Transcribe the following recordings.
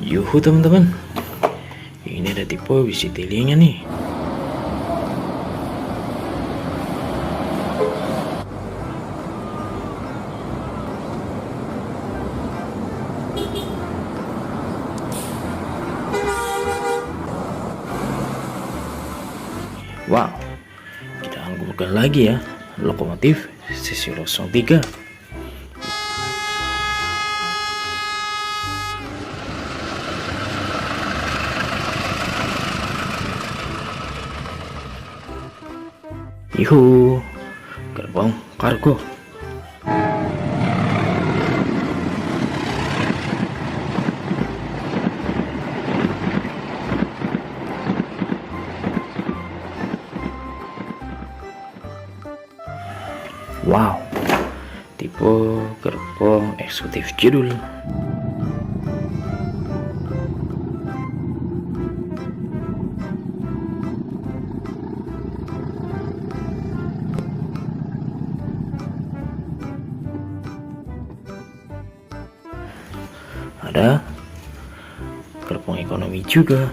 Yuhu teman-teman, ini ada tipe WCTL-nya nih. Wow, kita anggurkan lagi ya lokomotif C03. Yuhu, gerbong kargo. Wow, tipe gerbong eksekutif judul. Ada gerbong ekonomi juga.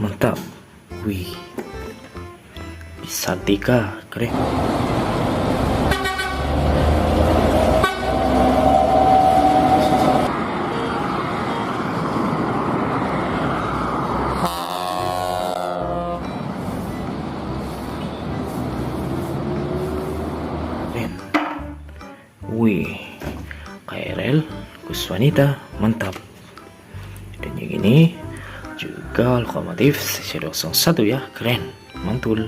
Mantap, wih, bisa 3, keren. Wih, KRL khusus wanita, mantap. Dan yang ini juga lokomotif C01 ya, keren, mantul.